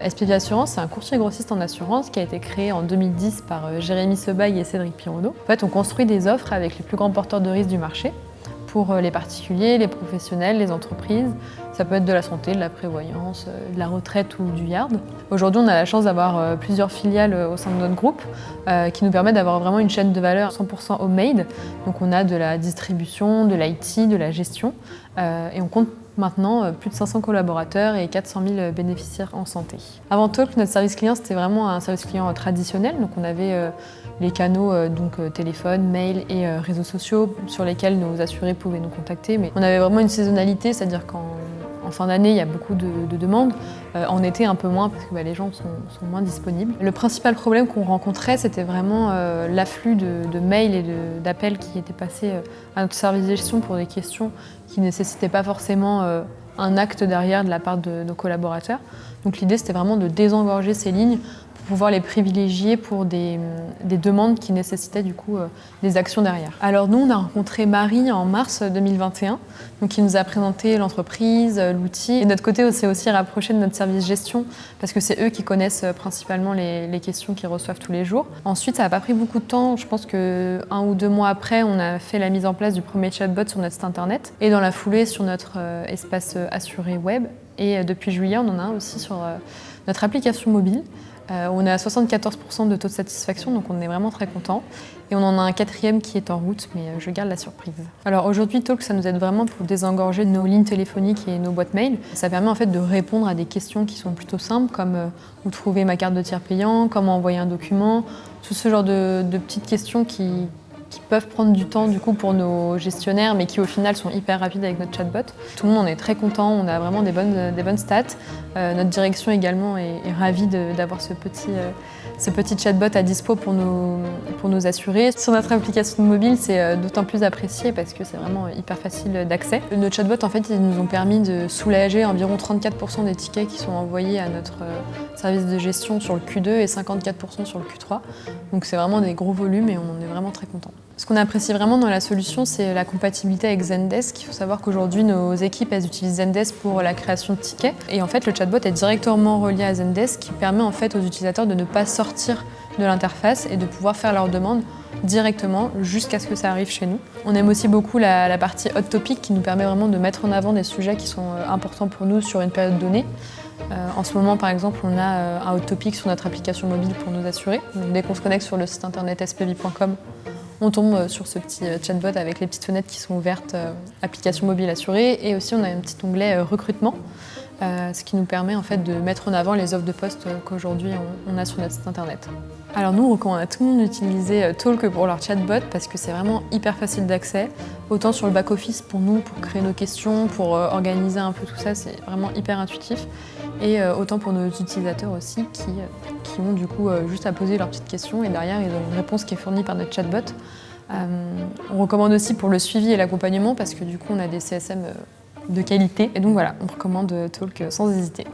SPV Assurance, c'est un courtier grossiste en assurance qui a été créé en 2010 par Jérémy Sebaille et Cédric Pironneau. En fait, on construit des offres avec les plus grands porteurs de risques du marché pour les particuliers, les professionnels, les entreprises. Ça peut être de la santé, de la prévoyance, de la retraite ou du yard. Aujourd'hui, on a la chance d'avoir plusieurs filiales au sein de notre groupe qui nous permettent d'avoir vraiment une chaîne de valeur 100% homemade. Donc on a de la distribution, de l'IT, de la gestion et on compte maintenant plus de 500 collaborateurs et 400 000 bénéficiaires en santé. Avant Talk, notre service client, c'était vraiment un service client traditionnel. Donc on avait les canaux téléphone, mail et réseaux sociaux sur lesquels nos assurés pouvaient nous contacter. Mais on avait vraiment une saisonnalité, c'est-à-dire qu'en fin d'année, il y a beaucoup de demandes. En été, un peu moins parce que les gens sont moins disponibles. Le principal problème qu'on rencontrait, c'était vraiment l'afflux de mails et d'appels qui étaient passés à notre service de gestion pour des questions qui ne nécessitaient pas forcément un acte derrière de la part de nos collaborateurs. Donc l'idée, c'était vraiment de désengorger ces lignes pour pouvoir les privilégier pour des demandes qui nécessitaient du coup des actions derrière. Alors nous, on a rencontré Marie en mars 2021, donc qui nous a présenté l'entreprise, l'outil. Et de notre côté, on s'est aussi rapproché de notre service gestion parce que c'est eux qui connaissent principalement les questions qu'ils reçoivent tous les jours. Ensuite, ça n'a pas pris beaucoup de temps. Je pense que 1 ou 2 mois après, on a fait la mise en place du premier chatbot sur notre site internet et dans la foulée sur notre espace assuré web. Et depuis juillet, on en a un aussi sur notre application mobile. On est à 74% de taux de satisfaction, donc on est vraiment très content. Et on en a un 4e qui est en route, mais je garde la surprise. Alors aujourd'hui, Talk, ça nous aide vraiment pour désengorger nos lignes téléphoniques et nos boîtes mail. Ça permet en fait de répondre à des questions qui sont plutôt simples, comme où trouver ma carte de tiers payant, comment envoyer un document, tout ce genre de petites questions qui peuvent prendre du temps du coup pour nos gestionnaires, mais qui au final sont hyper rapides avec notre chatbot. Tout le monde en est très content, on a vraiment des bonnes stats. Notre direction également est ravie d'avoir ce petit chatbot à dispo pour nos assurés. Sur notre application mobile, c'est d'autant plus apprécié parce que c'est vraiment hyper facile d'accès. Nos chatbots, en fait, ils nous ont permis de soulager environ 34% des tickets qui sont envoyés à notre service de gestion sur le Q2 et 54% sur le Q3. Donc c'est vraiment des gros volumes et on en est vraiment très content. Ce qu'on apprécie vraiment dans la solution, c'est la compatibilité avec Zendesk. Il faut savoir qu'aujourd'hui, nos équipes, elles utilisent Zendesk pour la création de tickets. Et en fait, le chatbot est directement relié à Zendesk, qui permet en fait aux utilisateurs de ne pas sortir de l'interface et de pouvoir faire leurs demandes directement jusqu'à ce que ça arrive chez nous. On aime aussi beaucoup la partie Hot Topic qui nous permet vraiment de mettre en avant des sujets qui sont importants pour nous sur une période donnée. En ce moment, par exemple, on a un Hot Topic sur notre application mobile pour nos assurés. Donc, dès qu'on se connecte sur le site internet spv.com, on tombe sur ce petit chatbot avec les petites fenêtres qui sont ouvertes, application mobile assurée. Et aussi, on a un petit onglet recrutement, ce qui nous permet en fait de mettre en avant les offres de poste qu'aujourd'hui on a sur notre site internet. Alors nous, on recommande à tout le monde d'utiliser Talk pour leur chatbot parce que c'est vraiment hyper facile d'accès. Autant sur le back-office pour nous, pour créer nos questions, pour organiser un peu tout ça, c'est vraiment hyper intuitif. Et autant pour nos utilisateurs aussi qui ont du coup juste à poser leurs petites questions et derrière ils ont une réponse qui est fournie par notre chatbot. On recommande aussi pour le suivi et l'accompagnement parce que du coup on a des CSM de qualité et donc voilà, on recommande Talk sans hésiter.